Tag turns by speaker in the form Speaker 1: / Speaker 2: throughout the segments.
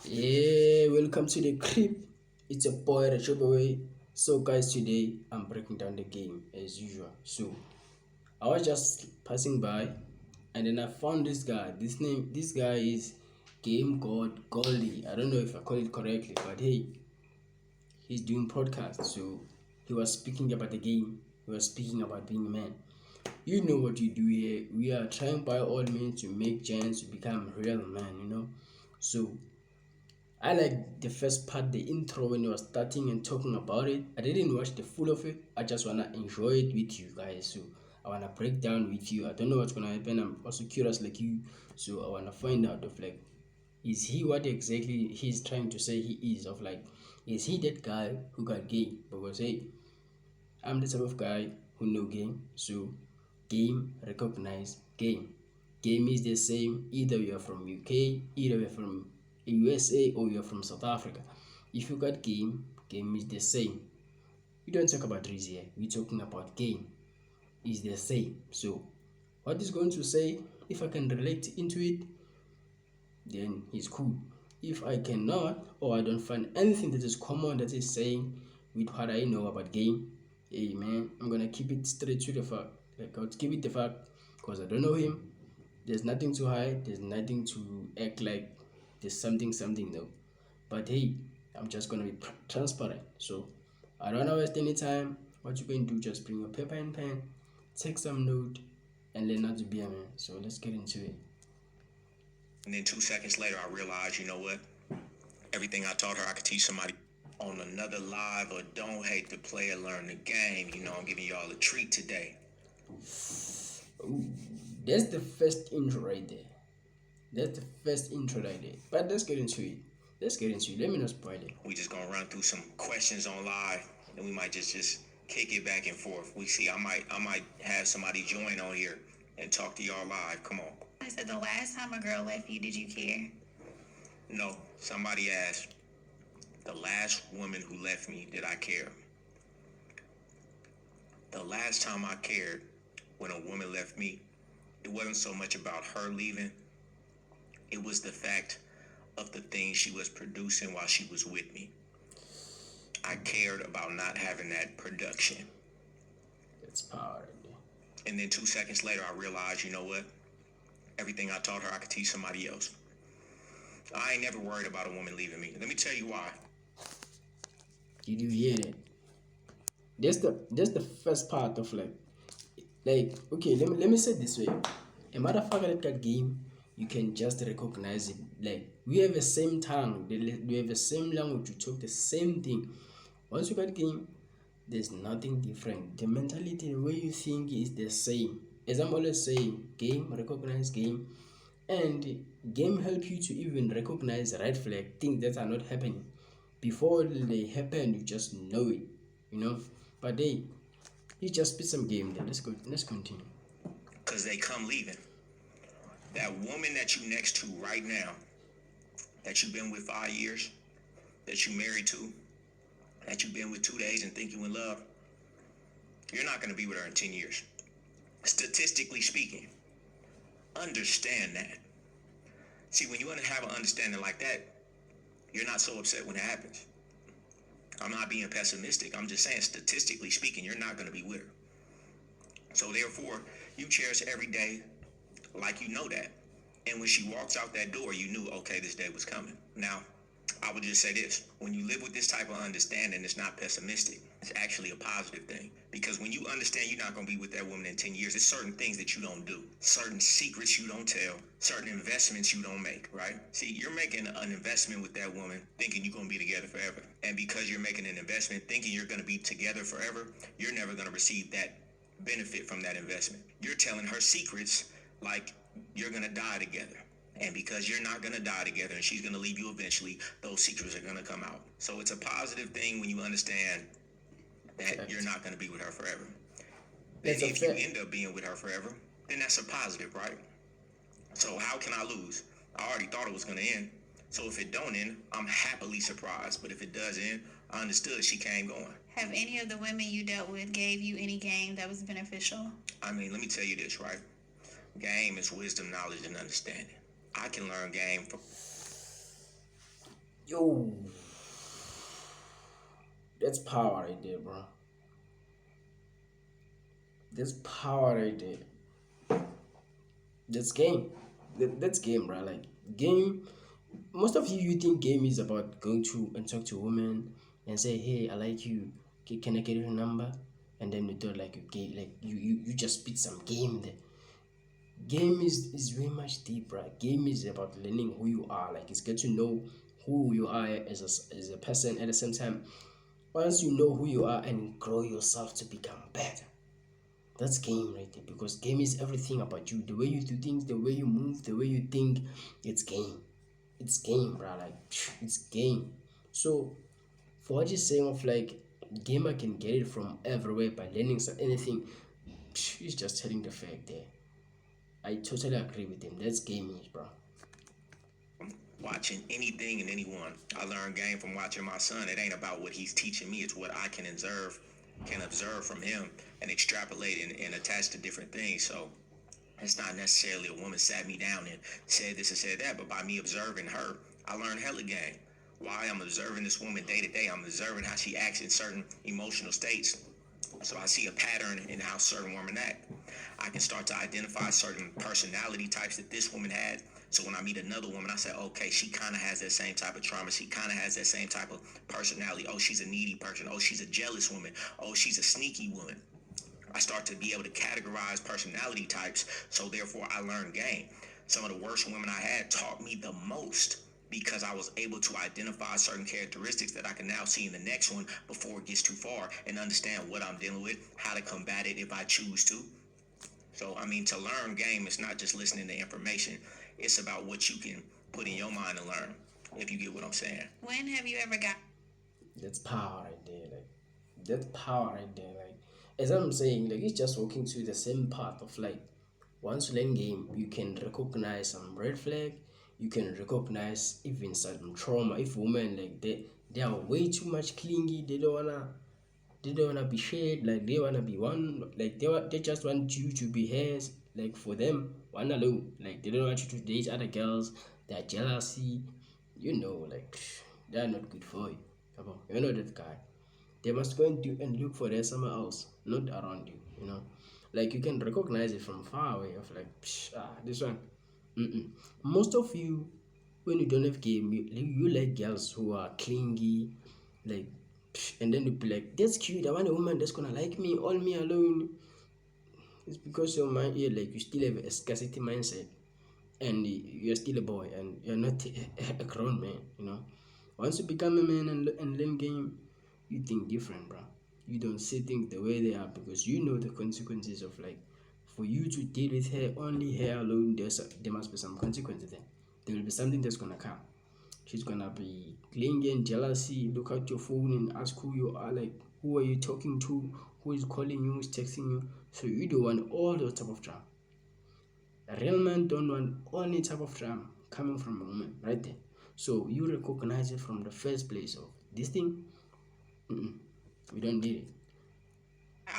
Speaker 1: Yeah, welcome to the crib. It's a boy DarJobeWay. So guys, today I'm breaking down the game as usual. So I was just passing by and then I found this guy. This guy is Game God Goldie. I don't know if I call it correctly, but hey, he's doing podcast. So he was speaking about the game. He was speaking about being a man. You know what you do here. We are trying by all means to make giants to become real men. So I like the first part, the intro when he was starting and talking about it. I didn't watch the full of it. I just wanna enjoy it with you guys. So I wanna break down with you. I don't know what's gonna happen. I'm also curious like you. So I wanna find out of like, is he what exactly he's trying to say he is? Of like, is he that guy who got game? Because hey, I'm the type of guy who know game. So game recognize game. Game is the same either you're from UK, either you're from USA or you're from South Africa. If you got game, game is the same. We don't talk about race here. We're talking about game is the same. So what he's going to say, if I can relate into it, then he's cool. If I cannot, or I don't find anything that is common that is saying with what I know about game, hey man, I'm gonna keep it straight to the fact. Like I'll keep it the fact because I don't know him. There's nothing to hide, there's nothing to act like there's something no. But hey, I'm just gonna be transparent. So I don't wanna waste any time. What you can do, just bring your paper and pen, take some note, and learn how to be a man. So let's get into it.
Speaker 2: And then 2 seconds later, I realized, you know what? Everything I taught her, I could teach somebody on another live or don't hate the player, learn the game. I'm giving y'all a treat today.
Speaker 1: Ooh, that's the first intro right there. That's the first intro right there. But let's get into it. Let's get into it. Let me not spoil it.
Speaker 2: We just gonna run through some questions on live, and we might just kick it back and forth. We see. I might have somebody join on here and talk to y'all live. Come on.
Speaker 3: I said the last time a girl left you, did you care?
Speaker 2: No, somebody asked. The last woman who left me, did I care? The last time I cared, when a woman left me, it wasn't so much about her leaving. It was the fact of the things she was producing while she was with me. I cared about not having that production.
Speaker 1: That's power right there.
Speaker 2: And then 2 seconds later, I realized, you know what? Everything I taught her, I could teach somebody else. I ain't never worried about a woman leaving me. Let me tell you why.
Speaker 1: Did you hear that? That's the first part of like okay, let me say it this way. A motherfucker that got game, you can just recognize it. Like we have the same tongue, we have the same language, we talk the same thing. Once you got game, there's nothing different. The mentality, the way you think is the same. As I'm always saying, game, recognize game, and game help you to even recognize red flag things that are not happening. Before they happen, you just know it, you know. But they, you just spit some game there. Let's go. Let's continue.
Speaker 2: Because they come leaving. That woman that you next to right now, that you've been with 5 years, that you married to, that you've been with 2 days and think you in love, you're not going to be with her in 10 years. Statistically speaking, understand that. See, when you have an understanding like that, you're not so upset when it happens. I'm not being pessimistic. I'm just saying, statistically speaking, you're not going to be with her. So therefore, you cherish every day like you know that. And when she walks out that door, you knew, okay, this day was coming. Now, I would just say this. When you live with this type of understanding, it's not pessimistic. It's actually a positive thing. Because when you understand you're not going to be with that woman in 10 years, there's certain things that you don't do. Certain secrets you don't tell. Certain investments you don't make, right? See, you're making an investment with that woman thinking you're going to be together forever. And because you're making an investment thinking you're going to be together forever, you're never going to receive that benefit from that investment. You're telling her secrets like you're going to die together. And because you're not going to die together and she's going to leave you eventually, those secrets are going to come out. So it's a positive thing when you understand that you're not going to be with her forever. Then if you end up being with her forever, then that's a positive, right? So how can I lose? I already thought it was going to end. So if it don't end, I'm happily surprised. But if it does end, I understood she came going.
Speaker 3: Have any of the women you dealt with gave you any game that was beneficial?
Speaker 2: I mean, let me tell you this, right? Game is wisdom, knowledge, and understanding. I can learn game from
Speaker 1: Yo, that's power right there, bro. That's power right there. That's game. That's game, bro. Like game. Most of you think game is about going to and talk to a woman and say, "Hey, I like you. Can I get your number?" And then you do like a game, like you just spit some game there. Game is very much deeper. Game is about learning who you are. Like it's get to know who you are as a person. At the same time, once you know who you are and grow yourself to become better, that's game right there. Because game is everything about you. The way you do things, the way you move, the way you think. It's game. It's game, bro. Like it's game. So for what you're saying of like gamer can get it from everywhere by learning anything, he's just telling the fact there. I totally agree with him. That's gaming, bro.
Speaker 2: Watching anything and anyone. I learn game from watching my son. It ain't about what he's teaching me, it's what I can observe from him and extrapolate and attach to different things. So it's not necessarily a woman sat me down and said this and said that, but by me observing her, I learned hella game. Why I'm observing this woman day to day, I'm observing how she acts in certain emotional states. So I see a pattern in how certain women act. I can start to identify certain personality types that this woman had. So when I meet another woman, I say, okay, she kind of has that same type of trauma. She kind of has that same type of personality. Oh, she's a needy person. Oh, she's a jealous woman. Oh, she's a sneaky woman. I start to be able to categorize personality types. So therefore, I learn game. Some of the worst women I had taught me the most because I was able to identify certain characteristics that I can now see in the next one before it gets too far and understand what I'm dealing with, how to combat it if I choose to. So, I mean, to learn game, it's not just listening to information. It's about what you can put in your mind and learn, if you get what I'm saying.
Speaker 3: When have you ever got
Speaker 1: That's power right there. Like that's power right there. Like as I'm saying, like it's just walking to the same path of like once you learn game, you can recognize some red flag. You can recognize even some trauma. If women like they are way too much clingy, they don't wanna be shared, like they wanna be one, like they just want you to be hers, like for them, one alone. Like they don't want you to date other girls, they're jealousy, like they are not good for you. Come on, you know that guy. They must go and do and look for that somewhere else, not around you. Like you can recognize it from far away of like this one. Mm-mm. Most of you, when you don't have game, you like girls who are clingy, like, and then you be like, that's cute. I want a woman that's gonna like me, all me alone. It's because your mind, like you still have a scarcity mindset, and you're still a boy, and you're not a grown man. Once you become a man and learn game, you think different, bro. You don't see things the way they are because you know the consequences of like, for you to deal with her, only her alone, there must be some consequences there. There will be something that's gonna come. She's gonna be clinging, jealousy, look at your phone and ask who you are, like who are you talking to, who is calling you, who's texting you. So you don't want all those type of drama. A real man don't want any type of drama coming from a woman, right there. So you recognize it from the first place of this thing. We don't need it.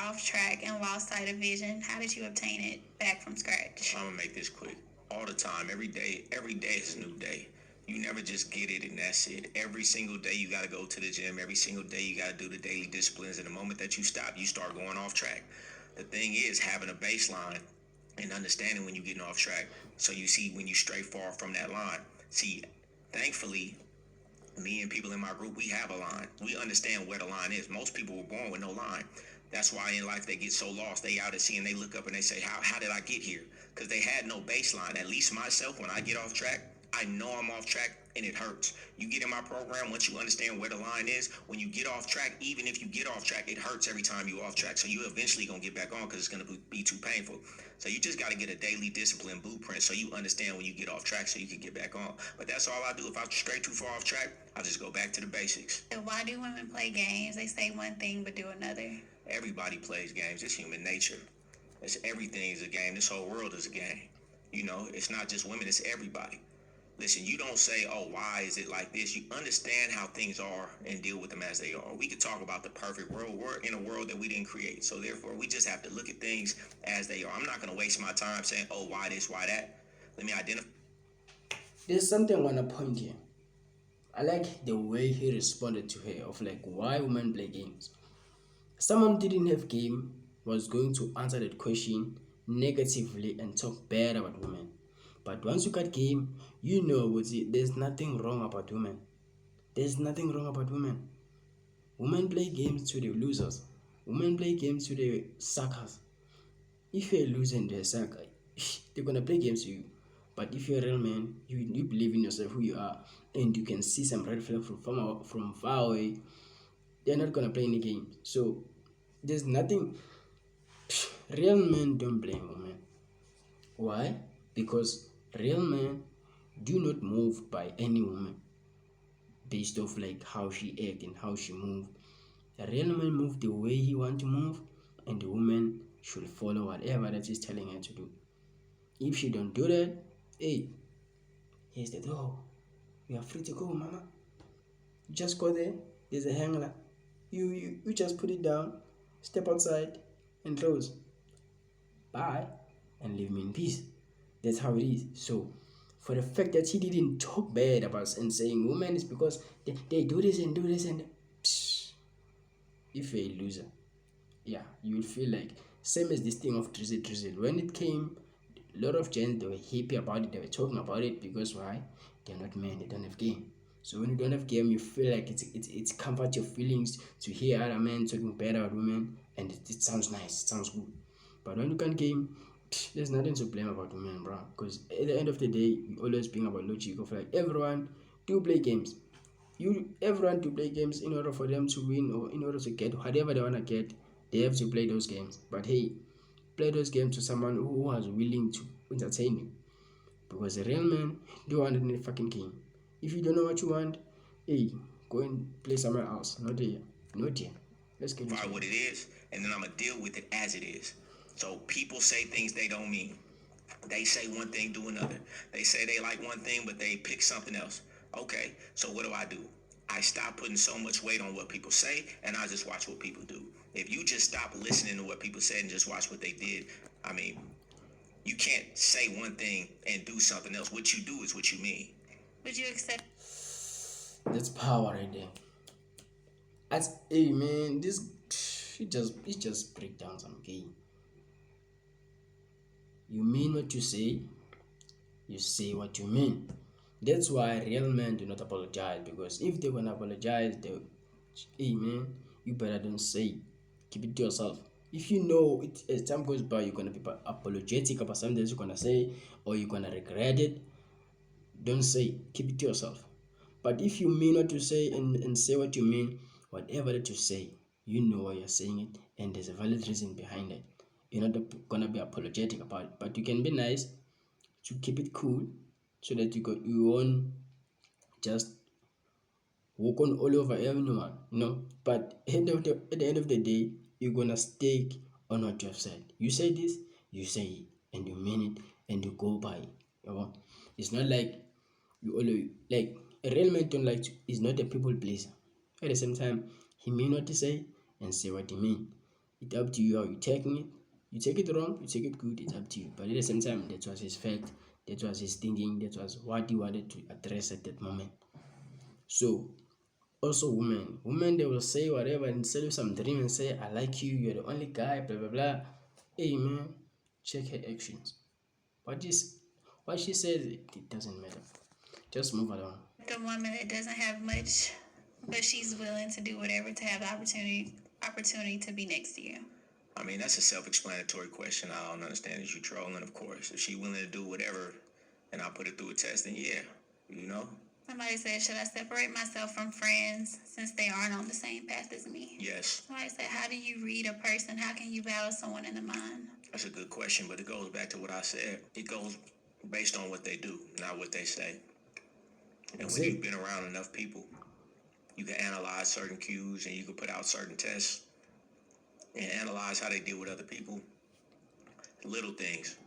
Speaker 3: off track and lost sight of vision? How did you obtain it back from scratch?
Speaker 2: I'm gonna make this quick. All the time, every day is a new day. You never just get it and that's it. Every single day you gotta go to the gym. Every single day you gotta do the daily disciplines. And the moment that you stop, you start going off track. The thing is having a baseline and understanding when you're getting off track. So you see when you stray far from that line. See, thankfully, me and people in my group, we have a line. We understand where the line is. Most people were born with no line. That's why in life they get so lost. They out at sea and they look up and they say, how did I get here? Because they had no baseline. At least myself, when I get off track, I know I'm off track and it hurts. You get in my program, once you understand where the line is, when you get off track, even if you get off track, it hurts every time you off track. So you eventually going to get back on because it's going to be too painful. So you just got to get a daily discipline blueprint so you understand when you get off track so you can get back on. But that's all I do. If I stray too far off track, I just go back to the basics.
Speaker 3: So why do women play games? They say one thing but do another.
Speaker 2: Everybody plays games. It's human nature. Everything is a game. This whole world is a game. It's not just women, it's everybody. Listen, you don't say, oh, why is it like this? You understand how things are and deal with them as they are. We could talk about the perfect world. We're in a world that we didn't create. So therefore, we just have to look at things as they are. I'm not going to waste my time saying, oh, why this, why that. Let me identify.
Speaker 1: There's something I wanna point here. I like the way he responded to her of like why women play games. Someone didn't have game was going to answer that question negatively and talk bad about women. But once you got game, you know there's nothing wrong about women. There's nothing wrong about women. Women play games to the losers. Women play games to the suckers. If you're a loser and you're a sucker, they're gonna play games to you. But if you're a real man, you believe in yourself, who you are, and you can see some red flag from far away, they're not gonna play any game. So there's nothing. Real men don't blame women. Why? Because real men do not move by any woman based off like how she act and how she move. A real man move the way he want to move, and the woman should follow whatever that he's telling her to do. If she don't do that, hey, here's the door. You are free to go, mama. You just go there. There's a hanger. You just put it down, step outside, and close. Bye, and leave me in peace. That's how it is. So, for the fact that he didn't talk bad about us and saying women is because they do this and do this and psh, if you're a loser, yeah, you will feel like same as this thing of drizzle. When it came, a lot of gents they were happy about it. They were talking about it because why? They're not men. They don't have game. So when you don't have game, you feel like it's comfort your feelings to hear other men talking bad about women, and it sounds nice. It sounds good. But when you can't game, there's nothing to blame about women, bro. Because at the end of the day, we always being about logic of like everyone do play games. Everyone to play games in order for them to win or in order to get whatever they wanna get, they have to play those games. But hey, play those games to someone who was willing to entertain you. Because a real man don't want any fucking game. If you don't know what you want, hey, go and play somewhere else. Not here. Not here. Let's get into
Speaker 2: What
Speaker 1: it.
Speaker 2: it is, and then I'm gonna deal with it as it is. So people say things they don't mean. They say one thing, do another. They say they like one thing, but they pick something else. Okay, so what do? I stop putting so much weight on what people say, and I just watch what people do. If you just stop listening to what people said and just watch what they did, I mean, you can't say one thing and do something else. What you do is what you mean.
Speaker 3: Would you accept?
Speaker 1: That's power right there. As hey man, this it just break down some game. You mean what you say what you mean. That's why real men do not apologize, because if they gonna apologize, they hey man, you better don't say. Keep it to yourself. If you know it as time goes by, you're gonna be apologetic about something that you're gonna say or you're gonna regret it, don't say. Keep it to yourself. But if you mean what you say and say what you mean, whatever that you say, you know why you're saying it and there's a valid reason behind it. You're not gonna be apologetic about it, but you can be nice to keep it cool so that you won't just walk on all over everyone, But at the end of the day, you're gonna stick on what you have said. You say this, you say it, and you mean it, and you go by it. It's not like you always like a real man don't like to, is not a people pleaser. At the same time, he mean what he say and say what he mean. It's up to you how you taking it. You take it wrong, you take it good, it's up to you. But at the same time, that was his fact, that was his thinking, that was what he wanted to address at that moment. So also women they will say whatever and sell you some dream and say I like you, you're the only guy, blah blah blah. Hey man, check her actions. What she says, it doesn't matter. Just move along.
Speaker 3: The woman that doesn't have much, but she's willing to do whatever to have the opportunity to be next to you.
Speaker 2: I mean, that's a self-explanatory question. I don't understand is you trolling, of course. If she willing to do whatever and I put it through a test, then yeah, you know?
Speaker 3: Somebody said, should I separate myself from friends since they aren't on the same path as me?
Speaker 2: Yes.
Speaker 3: Somebody said, how do you read a person? How can you battle someone in the mind?
Speaker 2: That's a good question, but it goes back to what I said. It goes based on what they do, not what they say. And when you've been around enough people, you can analyze certain cues and you can put out certain tests and analyze how they deal with other people. Little things.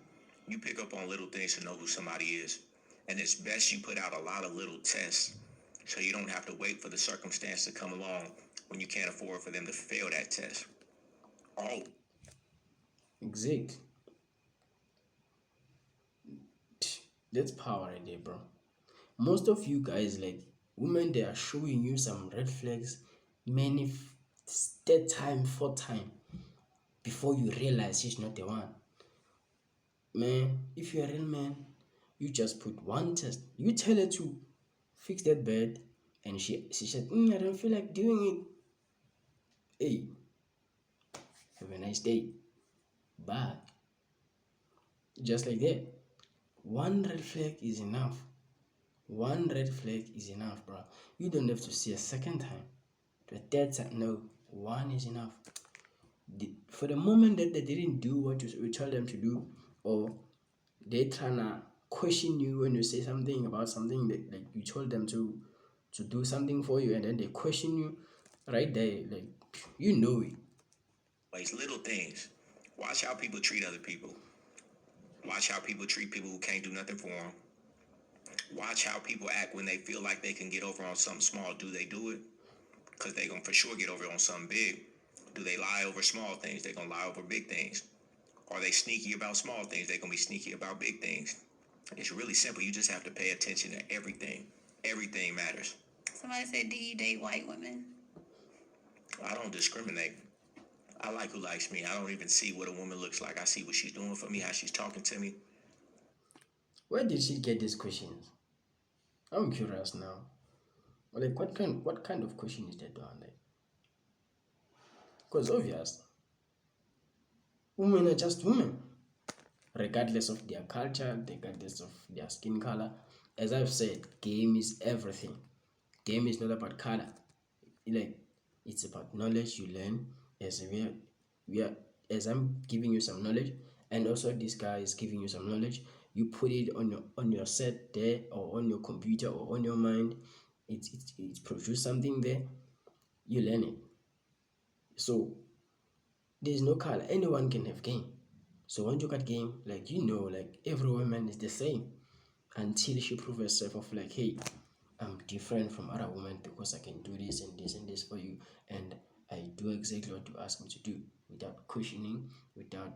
Speaker 2: You pick up on little things to know who somebody is. And it's best you put out a lot of little tests so you don't have to wait for the circumstance to come along when you can't afford for them to fail that test. Oh.
Speaker 1: Exact. That's power right there, bro. Most of you guys, like, Women, they are showing you some red flags many third time, fourth time before you realize she's not the one. Man, if you're a real man, you just put one test. You tell her to fix that bed, and she said, I don't feel like doing it. Hey, have a nice day. Bye. Just like that. One red flag is enough. One red flag is enough, bro. You don't have to see a second time. The third time, no, one is enough. For the moment that they didn't do what you tell them to do, or they trying to question you when you say something about something that like you told them to do something for you, and then they question you right there, like you know it.
Speaker 2: It's little things. Watch how people treat other people. Watch how people treat people who can't do nothing for them. Watch how people act when they feel like they can get over on something small. Do they do it? Because they going to for sure get over on something big. Do they lie over small things? They going to lie over big things. Are they sneaky about small things? They going to be sneaky about big things. It's really simple. You just have to pay attention to everything. Everything matters.
Speaker 3: Somebody said, do you date white women?
Speaker 2: I don't discriminate. I like who likes me. I don't even see what a woman looks like. I see what she's doing for me, how she's talking to me.
Speaker 1: Where did she get these questions? I'm curious now. Like what kind of question is that down there? Because obvious, women are just women, regardless of their culture, regardless of their skin color. As I've said, game is everything. Game is not about color. Like it's about knowledge you learn as we are as I'm giving you some knowledge, and also this guy is giving you some knowledge. You put it on your set there, or on your computer, or on your mind. It's produce something there. You learn it. So there's no color. Anyone can have game. So once you got game, like like every woman is the same until she proves herself of like, hey, I'm different from other women because I can do this and this and this for you, and I do exactly what you ask me to do without questioning, without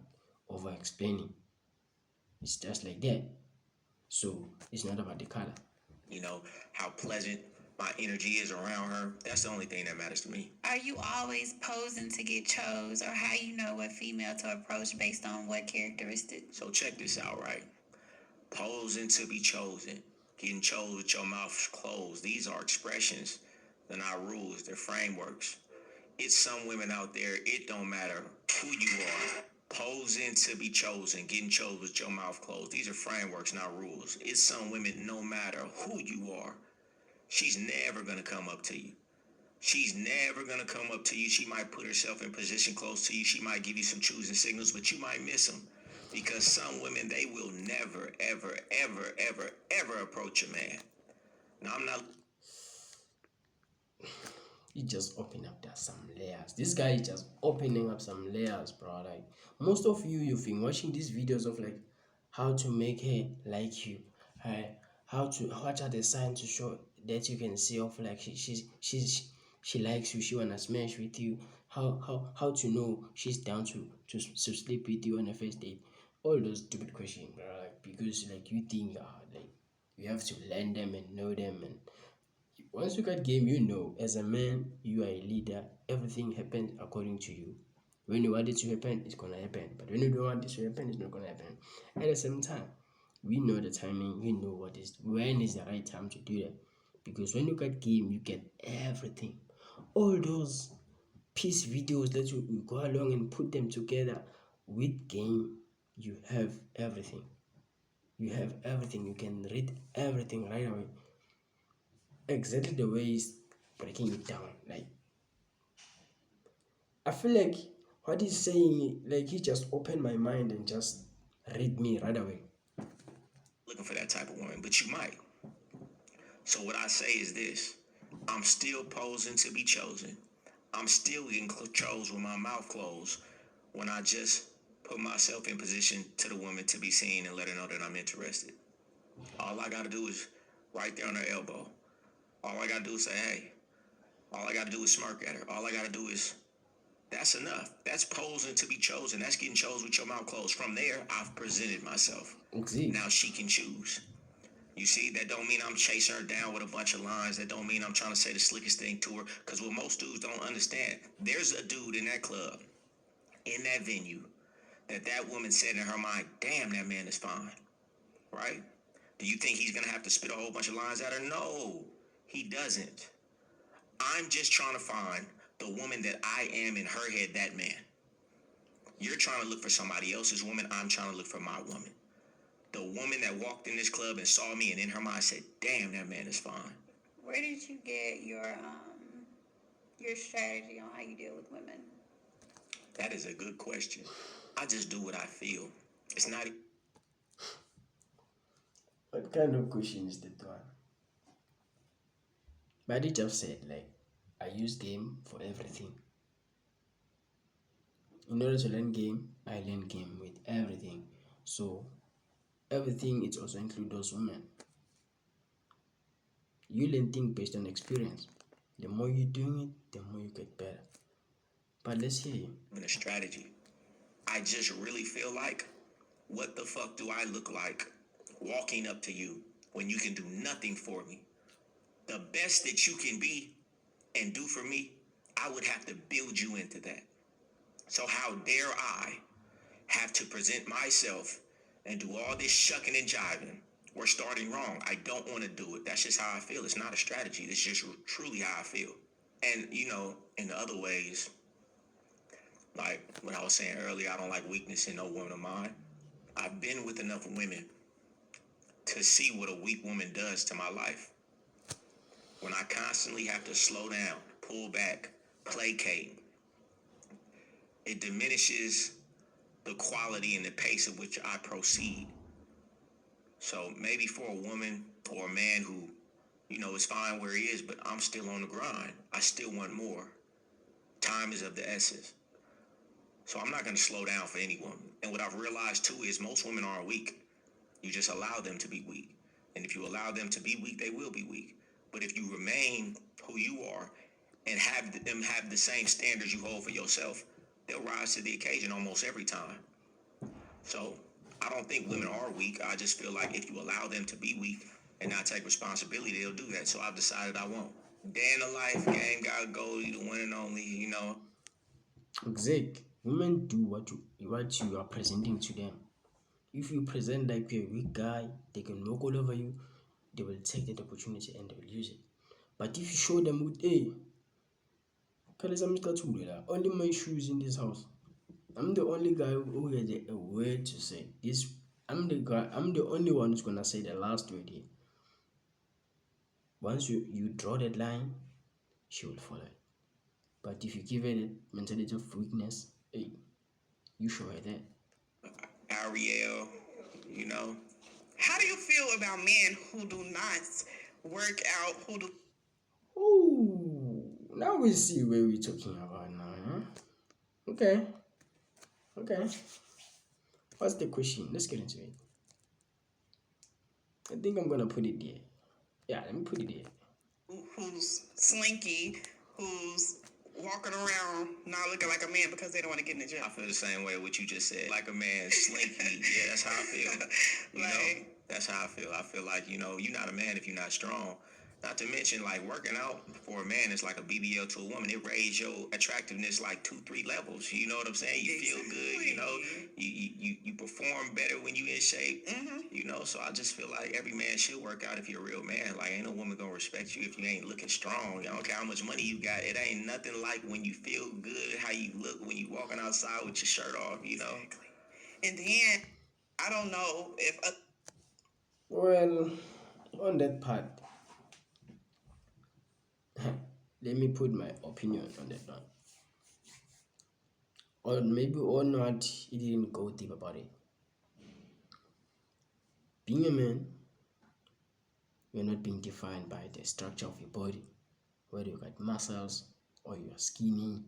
Speaker 1: over explaining. It's just like that. So it's not about the color.
Speaker 2: You know, how pleasant my energy is around her. That's the only thing that matters to me.
Speaker 3: Are you always posing to get chose, or how you know what female to approach based on what characteristics?
Speaker 2: So check this out, right? Posing to be chosen. Getting chose with your mouth closed. These are expressions. They're not rules. They're frameworks. It's some women out there, it don't matter who you are. Posing to be chosen, getting chosen with your mouth closed. These are frameworks, not rules. It's some women, no matter who you are, she's never going to come up to you. She's never going to come up to you. She might put herself in position close to you. She might give you some choosing signals, but you might miss them. Because some women, they will never, ever, ever, ever, ever approach a man. Now, I'm not...
Speaker 1: You just open up there some layers. This guy is just opening up some layers, bro. Like most of you've been watching these videos of like how to make her like you, what are the signs to show that you can see of like she likes you, she wanna smash with you, how to know she's down to sleep with you on a first date. All those stupid questions, bro. Like because like you think like you have to learn them and know them, and once you got game, as a man, you are a leader. Everything happens according to you. When you want it to happen, it's gonna happen. But when you don't want it to happen, it's not gonna happen. At the same time, we know the timing. We know when is the right time to do that. Because when you got game, you get everything. All those piece videos that you go along and put them together with game, you have everything. You have everything. You can read everything right away. Exactly the way he's breaking it down. Like I feel like what he's saying, like he just opened my mind and just read me right away.
Speaker 2: looking for that type of woman, but you might. So what I say is this. I'm still posing to be chosen. I'm still getting chose with my mouth closed when I just put myself in position to the woman to be seen and let her know that I'm interested. All I gotta do is right there on her elbow. All I gotta do is say, hey. All I gotta do is smirk at her. All I gotta do is, that's enough. That's posing to be chosen. That's getting chosen with your mouth closed. From there, I've presented myself.
Speaker 1: Exactly.
Speaker 2: Now she can choose. You see, that don't mean I'm chasing her down with a bunch of lines. That don't mean I'm trying to say the slickest thing to her. Because what most dudes don't understand, there's a dude in that club, in that venue, that woman said in her mind, damn, that man is fine. Right? Do you think he's going to have to spit a whole bunch of lines at her? No, he doesn't. I'm just trying to find the woman that I am in her head, that man. You're trying to look for somebody else's woman. I'm trying to look for my woman. The woman that walked in this club and saw me and in her mind said, damn, that man is fine.
Speaker 3: Where did you get your strategy on how you deal with women?
Speaker 2: That is a good question. I just do what I feel. It's not...
Speaker 1: What kind of question is that one? But it just said, like, I use game for everything. In order to learn game, I learn game with everything. So everything, it also includes those women. You learn things based on experience. The more you're doing it, the more you get better. But let's hear you.
Speaker 2: A strategy. I just really feel like, what the fuck do I look like walking up to you when you can do nothing for me? The best that you can be and do for me, I would have to build you into that. So how dare I have to present myself and do all this shucking and jiving? We're starting wrong. I don't want to do it. That's just how I feel. It's not a strategy. It's just truly how I feel. And, you know, in the other ways, like what I was saying earlier, I don't like weakness in no woman of mine. I've been with enough women to see what a weak woman does to my life. When I constantly have to slow down, pull back, placate, it diminishes the quality and the pace at which I proceed. So maybe for a woman or a man who, you know, is fine where he is, but I'm still on the grind. I still want more. Time is of the essence. So I'm not going to slow down for any woman. And what I've realized too is most women aren't weak. You just allow them to be weak. And if you allow them to be weak, they will be weak. But if you remain who you are and have them have the same standards you hold for yourself, they'll rise to the occasion almost every time. So I don't think women are weak. I just feel like if you allow them to be weak and not take responsibility, they'll do that. So I've decided I won't. Day in the life, game gotta go, you the one and only, you know.
Speaker 1: Exactly. Women do what you are presenting to them. If you present like you're a weak guy, they can walk all over you, they will take that opportunity and they will use it. But if you show them with, hey, only my shoes in this house. I'm the only guy who has a word to say. I'm the only one who's gonna say the last word here. Once you draw that line, she will follow it. But if you give her the mentality of weakness, hey, you show her that.
Speaker 2: Ariel, you know.
Speaker 4: How do you feel about men who do not work out, who do...
Speaker 1: Oh, now we see where we're talking about now, huh? Okay. What's the question? Let's get into it. I think I'm gonna put it there. Yeah, let me put it there.
Speaker 4: who's slinky, who's walking around not looking like a man because they don't want to get in the gym?
Speaker 2: I feel the same way what you just said. Like a man, slinky. Yeah, that's how I feel. You know, that's how I feel. I feel like, you know, you're not a man if you're not strong. Not to mention, like, working out for a man is like a BBL to a woman. It raises your attractiveness like 2-3 levels. You know what I'm saying? You feel good, you know. You perform better when you in shape. You know, so I just feel like every man should work out if you're a real man. Like, ain't no woman gonna respect you if you ain't looking strong. I don't care how much money you got. It ain't nothing like when you feel good, how you look when you walking outside with your shirt off, you know.
Speaker 4: And then, I don't know if...
Speaker 1: Well, on that part, let me put my opinion on that one. Or maybe or not, he didn't go deep about it. Being a man, you're not being defined by the structure of your body, whether you got muscles, or you're skinny,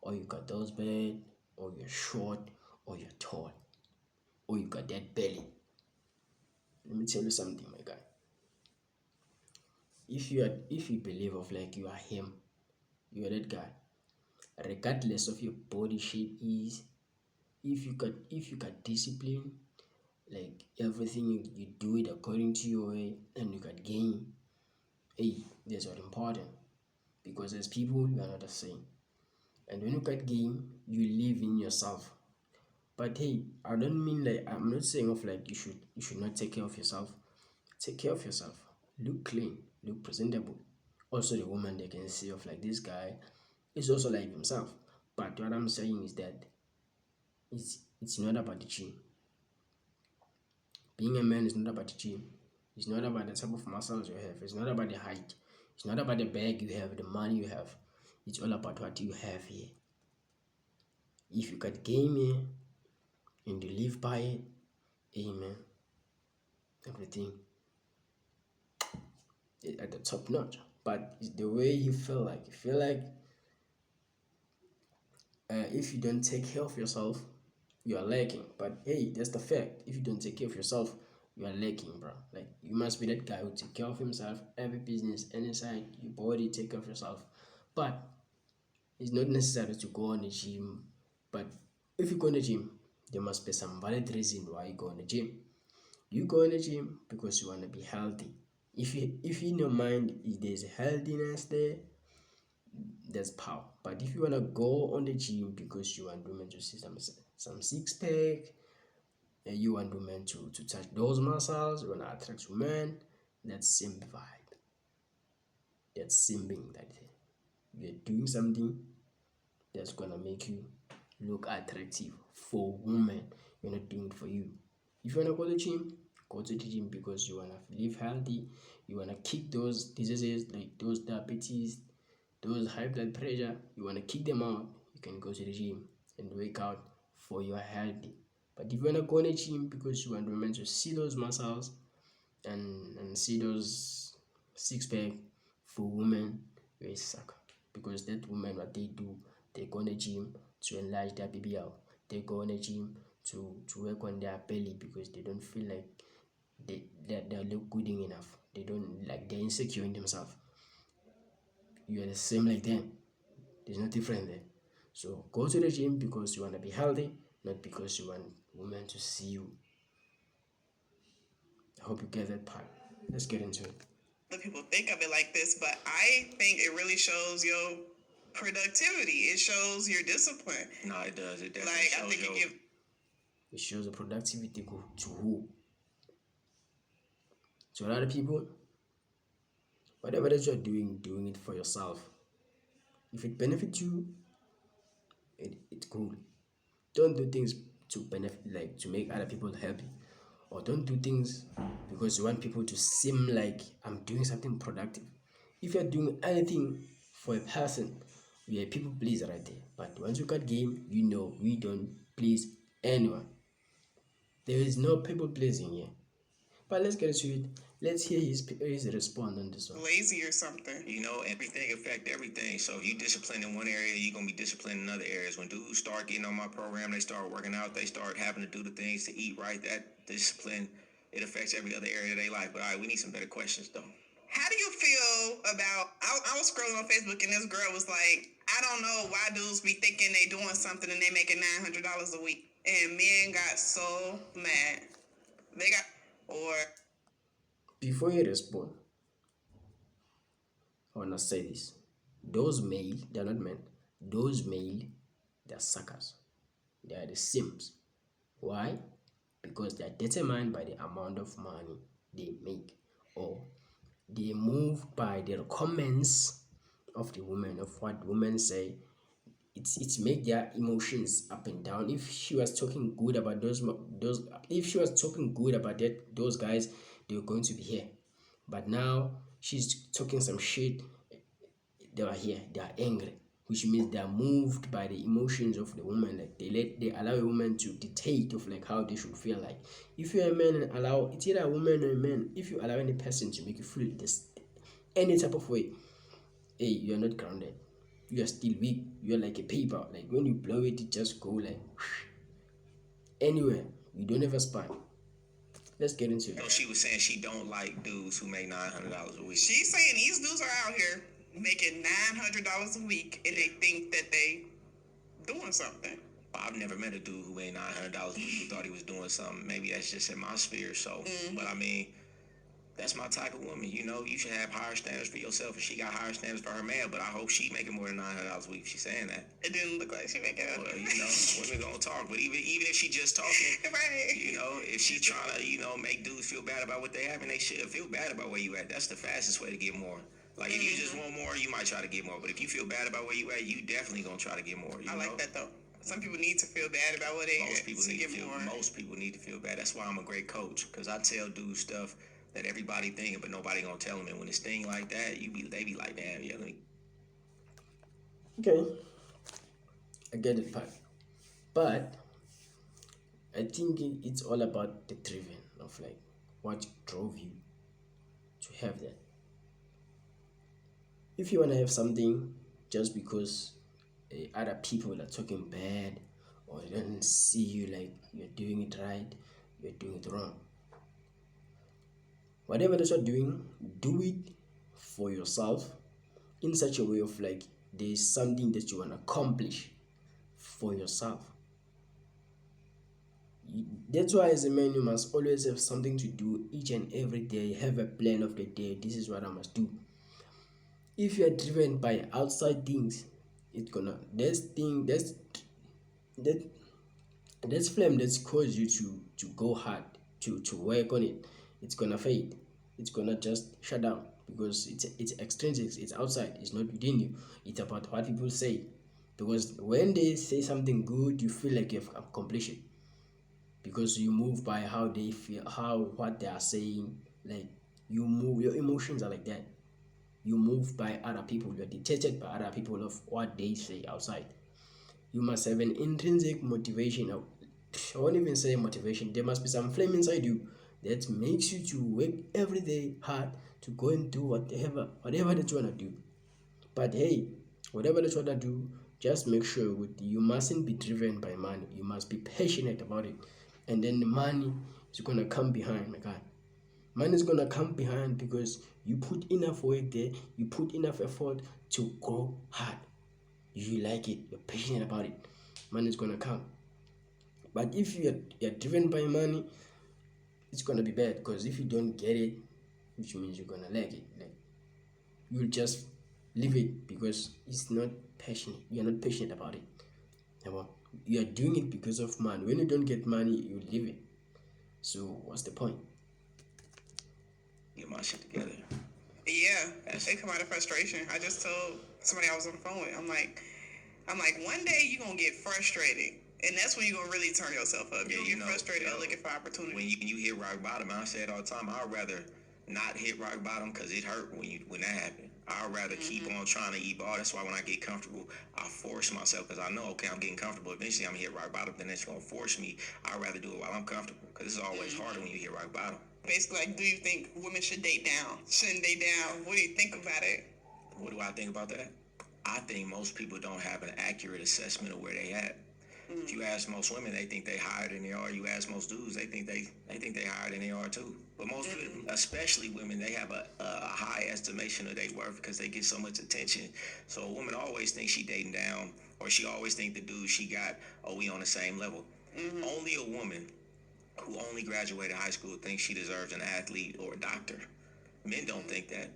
Speaker 1: or you got those bad, or you're short, or you're tall, or you got that belly. Let me tell you something, my guy. If you believe of like you are him, you are that guy, regardless of your body shape is, if you got discipline, like everything you do it according to your way, and look at game. Hey, that's what important, because as people we are not the same. And when you look at game, you live in yourself. But hey, I don't mean like, I'm not saying of like you should not take care of yourself. Take care of yourself. Look clean, look presentable. Also the woman, they can see of like, this guy is also like himself. But what I'm saying is that it's not about the gym. Being a man is not about the gym. It's not about the type of muscles you have. It's not about the height. It's not about the bag you have, the money you have. It's all about what you have here. If you got game here and you live by it, amen. Everything is at the top notch. But it's the way you feel like. You feel like if you don't take care of yourself, you are lacking. But hey, that's the fact. If you don't take care of yourself, you are lacking, bro. Like, you must be that guy who take care of himself, every business, any side, your body, take care of yourself. But it's not necessary to go on the gym. But if you go on the gym, there must be some valid reason why you go on the gym. You go in the gym because you want to be healthy. If in your mind there's healthiness there, there's power. But if you want to go on the gym because you want women to see some six pack, and you want women to touch those muscles, you want to attract women, that's simp vibe. That's simping. That you're doing something that's gonna make you look attractive for women. You're not doing it for you. If you wanna go to the gym, go to the gym because you wanna live healthy. You wanna kick those diseases like those diabetes, those high blood pressure. You wanna kick them out. You can go to the gym and work out for your healthy. But if you wanna go to the gym because you want women to see those muscles and see those six pack for women, you're a sucker. Because that woman, what they do, they go in the gym to enlarge their BBL. They go in the gym to work on their belly because they don't feel like they look good enough. They don't, like, they're insecure in themselves. You are the same like them. There's no difference there. So go to the gym because you want to be healthy, not because you want women to see you. I hope you get that part. Let's get into it.
Speaker 4: Other people think of it like this, but I think it really shows your productivity. It shows your discipline.
Speaker 2: No, it does. It definitely
Speaker 4: Like, I
Speaker 2: shows
Speaker 4: think
Speaker 2: your...
Speaker 4: it gives.
Speaker 1: It shows the productivity go to who? To a lot of people. Whatever that you're doing it for yourself. If it benefits you, it's cool. Don't do things to benefit, like to make other people happy, or don't do things because you want people to seem like I'm doing something productive. If you're doing anything for a person, you're a people pleaser right there. But once you got game, you know we don't please anyone. There is no people pleasing here. But let's get to it. Let's hear his response on this one.
Speaker 4: Lazy or something.
Speaker 2: You know, everything affect everything. So if you discipline in one area, you're gonna be disciplined in other areas. When dudes start getting on my program, they start working out, they start having to do the things to eat right. That discipline, it affects every other area of their life. But all right, we need some better questions though.
Speaker 4: How do you feel about? I was scrolling on Facebook and this girl was like, I don't know why dudes be thinking they doing something and they making $900 a week, and men got so mad. They got or.
Speaker 1: Before you respond, I wanna say this. Those male, they're not men. Those male, they're suckers. They are the simps. Why? Because they are determined by the amount of money they make, or they move by the comments of the women, of what women say. It's make their emotions up and down. If she was talking good about those if she was talking good about those guys, they were going to be here. But now she's talking some shit. They are here. They are angry, which means they are moved by the emotions of the woman. Like they allow a woman to dictate of like how they should feel. Like if you're a man and allow, it's either a woman or a man. If you allow any person to make you feel this any type of way, hey, you're not grounded. You are still weak. You're like a paper. Like when you blow it, it just go like anywhere. You don't have a spine. Let's get into it.
Speaker 2: She was saying she don't like dudes who make $900 a week.
Speaker 4: She's saying these dudes are out here making $900 a week and they think that they doing something.
Speaker 2: I've never met a dude who made $900 a week who thought he was doing something. Maybe that's just in my sphere. So, but I mean, that's my type of woman. You know, you should have higher standards for yourself, and she got higher standards for her man. But I hope she making more than $900 a week. She's saying that.
Speaker 4: It didn't look like she making it.
Speaker 2: Well, you know, women gonna talk. But even if she just talking,
Speaker 4: right.
Speaker 2: you know, if she trying to, make dudes feel bad about what they have, and they should feel bad about where you at. That's the fastest way to get more. Like, if you just want more, you might try to get more. But if you feel bad about where you at, you definitely gonna try to get more.
Speaker 4: I like that though. Some people need to feel bad about what they
Speaker 2: Most people
Speaker 4: to
Speaker 2: need
Speaker 4: get
Speaker 2: to feel.
Speaker 4: more.
Speaker 2: Most people need to feel bad. That's why I'm a great coach, because I tell dudes stuff that everybody thinking, but nobody gonna tell them. And when it's thing like that, they be like, damn, yeah.
Speaker 1: Okay, I get it, but I think it's all about the driven of like what drove you to have that. If you want to have something just because other people are talking bad or they don't see you like you're doing it right, you're doing it wrong. Whatever that you're doing, do it for yourself in such a way of like there's something that you want to accomplish for yourself. That's why as a man you must always have something to do each and every day. Have a plan of the day. This is what I must do. If you are driven by outside things, it's gonna that's flame that's caused you to go hard to work on it. It's gonna fade. It's gonna just shut down because it's extrinsic. It's outside. It's not within you. It's about what people say. Because when they say something good, you feel like you've accomplished it. Because you move by how they feel, what they are saying. Like you move, your emotions are like that. You move by other people. You're dictated by other people of what they say outside. You must have an intrinsic motivation. I won't even say motivation. There must be some flame inside you that makes you to work every day hard to go and do whatever that you wanna do. But hey, whatever that you wanna do, just make sure you mustn't be driven by money. You must be passionate about it, and then the money is gonna come behind. My God, money is gonna come behind because you put enough work there. You put enough effort to go hard. You like it. You're passionate about it. Money is gonna come. But if you're driven by money, it's gonna be bad because if you don't get it, which means you're gonna like it. Like you'll just leave it because it's not passionate. You're not passionate about it. You're doing it because of money. When you don't get money, you leave it. So what's the point?
Speaker 2: Get my shit together.
Speaker 4: Yeah, it come out of frustration. I just told somebody I was on the phone with. I'm like, one day you're gonna get frustrated. And that's when you're gonna really turn yourself up. You're gonna get frustrated and looking for opportunity.
Speaker 2: When you hit rock bottom, I say it all the time, I'd rather not hit rock bottom because it hurt when that happened. I'd rather keep on trying to evolve. That's why when I get comfortable, I force myself because I know, okay, I'm getting comfortable. Eventually, I'm gonna hit rock bottom. Then it's gonna force me. I'd rather do it while I'm comfortable because it's always harder when you hit rock bottom.
Speaker 4: Basically, like, do you think women should date down? Shouldn't date down? What do you think about it?
Speaker 2: What do I think about that? I think most people don't have an accurate assessment of where they at. If you ask most women, they think they higher than they are. You ask most dudes, they think they higher than they are too. But most, especially women, they have a high estimation of their worth because they get so much attention. So a woman always thinks she dating down, or she always think the dude she got, oh, we on the same level. Only a woman who only graduated high school thinks she deserves an athlete or a doctor. Men don't think that.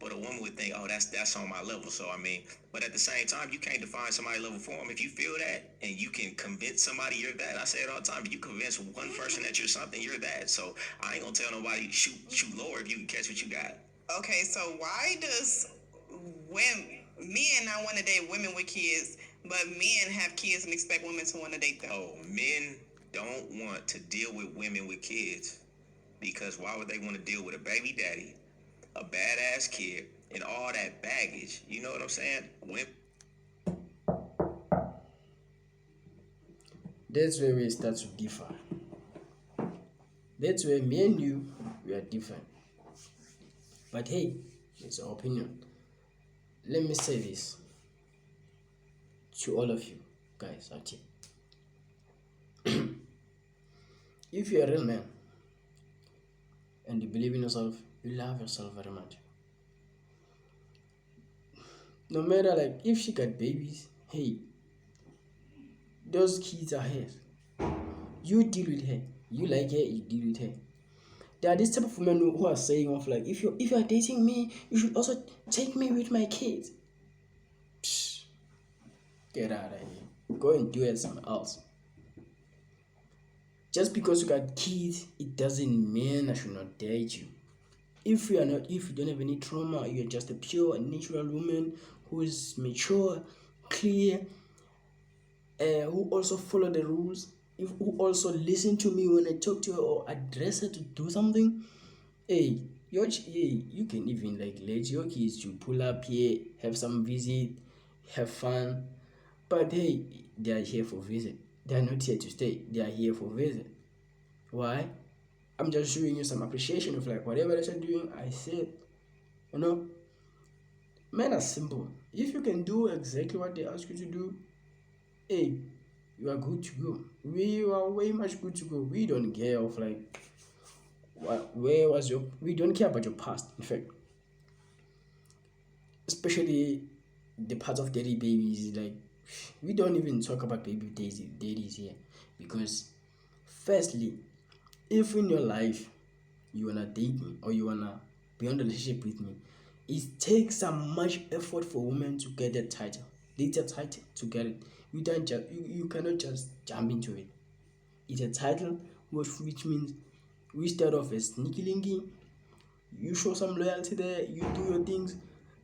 Speaker 2: But a woman would think, oh, that's on my level. So, I mean, but at the same time, you can't define somebody's level for them. If you feel that and you can convince somebody you're that, I say it all the time, if you convince one person that you're something, you're that. So I ain't gonna tell nobody shoot lower if you can catch what you got.
Speaker 4: Okay, so why does men not want to date women with kids, but men have kids and expect women to want to date them?
Speaker 2: Oh, men don't want to deal with women with kids because why would they want to deal with a baby daddy, a badass kid, and all that baggage? You know what I'm saying?
Speaker 1: That's where we start to differ. That's where me and you, we are different. But hey, it's our opinion. Let me say this to all of you guys out here. If you're a real man and you believe in yourself, you love yourself very much. No matter like if she got babies, hey, Those kids are hers. You deal with her. You like her, you deal with her. There are these type of women who are saying of like, if you are dating me, you should also take me with my kids. Psh, get out of here. Go and do it somewhere else. Just because you got kids, it doesn't mean I should not date you. If you don't have any trauma, you're just a pure and natural woman who is mature, clear, who also follow the rules, who also listen to me when I talk to her or address her to do something. Hey, you can even like let your kids to pull up here, have some visit, have fun. But hey, they are here for visit. They are not here to stay. They are here for visit. Why? I'm just showing you some appreciation of like whatever they are doing. I said, you know, men are simple. If you can do exactly what they ask you to do, hey, you are good to go. We are way much good to go. We don't care of like we don't care about your past. In fact, especially the part of daddy babies, like we don't even talk about daddies here, because firstly, if in your life you wanna date me or you wanna be on a relationship with me, it takes some much effort for women to get that title. It's a title to get it. You cannot just jump into it. It's a title which means we start off as sneaky linky. You show some loyalty there, you do your things.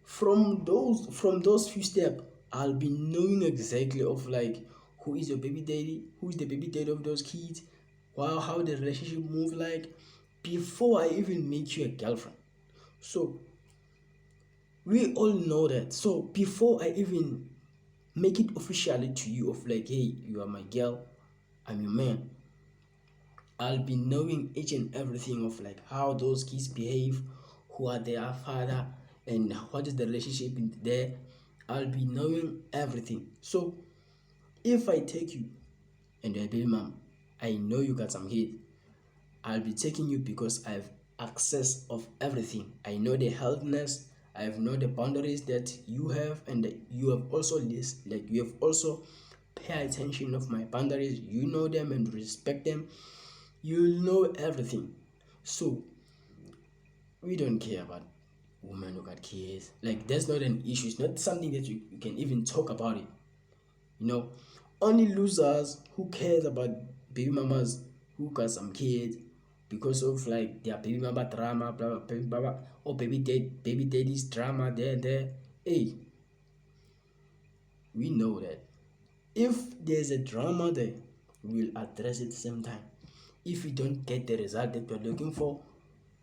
Speaker 1: From those few steps, I'll be knowing exactly of like who is your baby daddy, who is the baby daddy of those kids, how the relationship move like before I even make you a girlfriend. So we all know that. So before I even make it officially to you of like, hey, you are my girl, I'm your man, I'll be knowing each and everything of like how those kids behave, who are their father, and what is the relationship in there. I'll be knowing everything. So if I take you and you're a baby mom, I know you got some kids. I'll be taking you because I have access of everything. I know the healthiness, I know the boundaries that you have, and that you have also you have also pay attention of my boundaries. You know them and respect them. You know everything. So we don't care about women who got kids. Like that's not an issue. It's not something that you can even talk about it. You know, only losers who cares about baby mamas who got some kids because of like their baby mama drama, blah blah, baby mama or baby daddy's drama there. Hey, we know that if there's a drama there, we'll address it same time. If you don't get the result that you're looking for,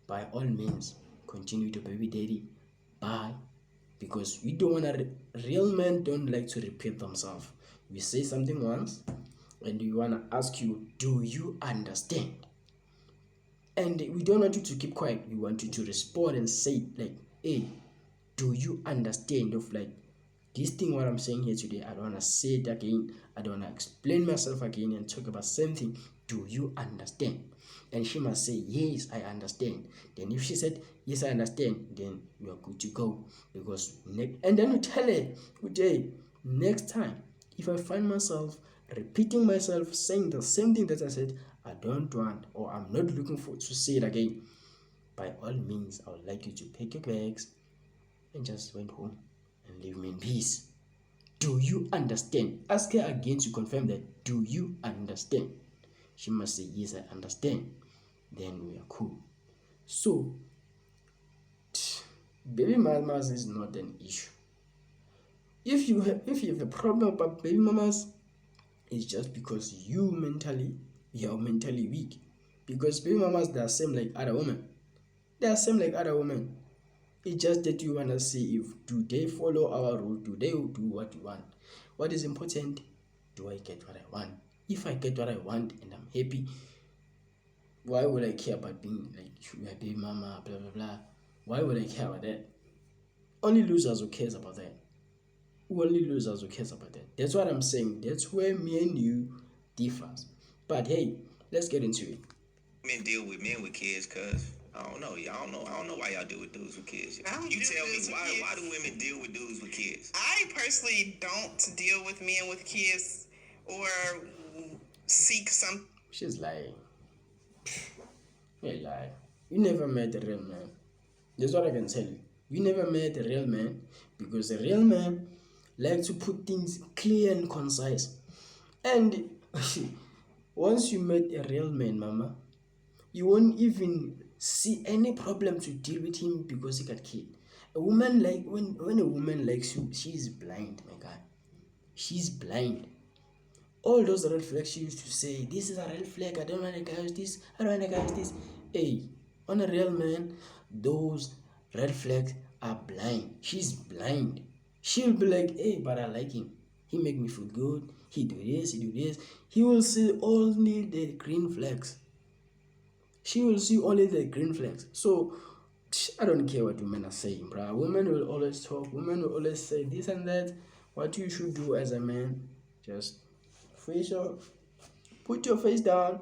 Speaker 1: by all means, continue to baby daddy. Bye. Because we don't want to, real men don't like to repeat themselves. We say something once and we want to ask you, do you understand? And we don't want you to keep quiet. We want you to respond and say, like, hey, do you understand? Of like, this thing what I'm saying here today, I don't want to say it again. I don't want to explain myself again and talk about same thing. Do you understand? And she must say, yes, I understand. Then if she said, yes, I understand, then you are good to go. Because and then we tell her, good day, next time, if I find myself repeating myself, saying the same thing that I said, I don't want, or I'm not looking for to say it again, by all means, I would like you to pack your bags and just went home and leave me in peace. Do you understand? Ask her again to confirm that. Do you understand? She must say, yes, I understand. Then we are cool. So, baby mamas is not an issue. If you have a problem about baby mamas, it's just because you are mentally weak. Because baby mamas, they are same like other women. They are same like other women. It's just that you wanna see if do they follow our rule, do they do what we want. What is important? Do I get what I want? If I get what I want and I'm happy, why would I care about being like you are baby mama, blah blah blah? Why would I care about that? Only losers who cares about that. Only losers who cares about that. That's what I'm saying. That's where me and you differs. But hey, let's get into it.
Speaker 2: Men deal with men with kids, cause I don't know. I don't know why y'all deal with dudes with kids.
Speaker 4: I don't
Speaker 2: You
Speaker 4: do
Speaker 2: tell me
Speaker 4: dudes with
Speaker 2: why?
Speaker 4: kids.
Speaker 2: Why do women deal with dudes with kids?
Speaker 4: I personally don't deal with men with kids or seek some.
Speaker 1: She's lying. You lie. You never met a real man. That's what I can tell you. You never met a real man because a real man likes to put things clear and concise. And once you met a real man, mama, you won't even see any problem to deal with him because he got killed. A woman like when a woman likes you, she's blind, my guy. She's blind. All those red flags she used to say, this is a red flag, I don't want a guy with this, I don't want a guy with this. Hey, on a real man, those red flags are blind. She's blind. She'll be like, hey, but I like him. He make me feel good. He do this, he do this. He will see only the green flags. She will see only the green flags. So I don't care what women are saying, bruh. Women will always talk. Women will always say this and that. What you should do as a man, just put your face down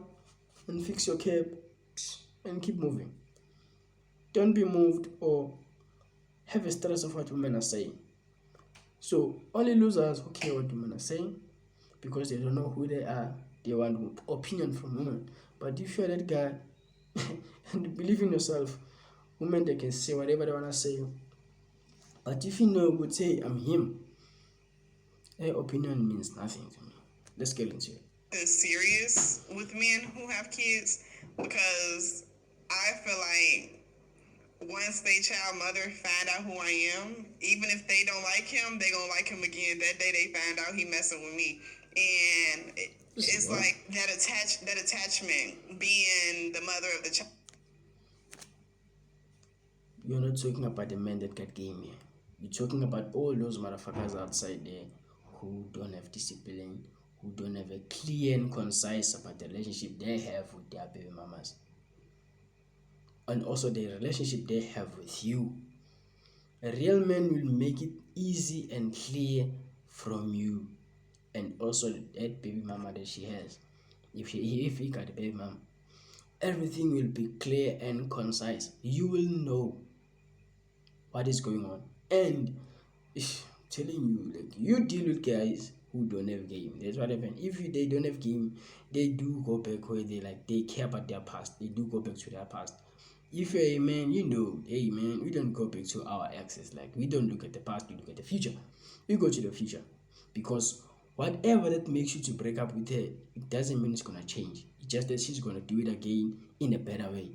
Speaker 1: and fix your cap and keep moving. Don't be moved or have a stress of what women are saying. So only losers who care what women are saying because they don't know who they are. They want opinion from women. But if you're that guy and believe in yourself, women, they can say whatever they want to say. But if you know, would say, I'm him, their opinion means nothing to me. Let's get into it.
Speaker 4: Is serious with men who have kids because I feel like once they child mother find out who I am, even if they don't like him, they gonna like him again. That day they find out he messing with me, and it's like that attachment being the mother of the child.
Speaker 1: You're not talking about the men that got game here. You're talking about all those motherfuckers outside there who don't have discipline, who don't have a clear and concise about the relationship they have with their baby mamas. And also the relationship they have with you. A real man will make it easy and clear from you. And also that baby mama that she has. If he got a baby mama, everything will be clear and concise. You will know what is going on. And telling you, like, you deal with guys who don't have game. That's what happens. If they don't have game, they do go back where they care about their past. They do go back to their past. If you're a man, you know, hey man, we don't go back to our exes. Like, we don't look at the past, we look at the future. We go to the future. Because whatever that makes you to break up with her, it doesn't mean it's gonna change. It's just that she's gonna do it again in a better way.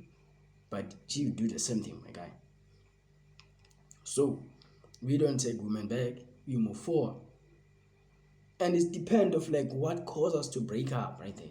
Speaker 1: But she will do the same thing, my guy. So we don't take women back, we move forward. And it depends of like what caused us to break up right there.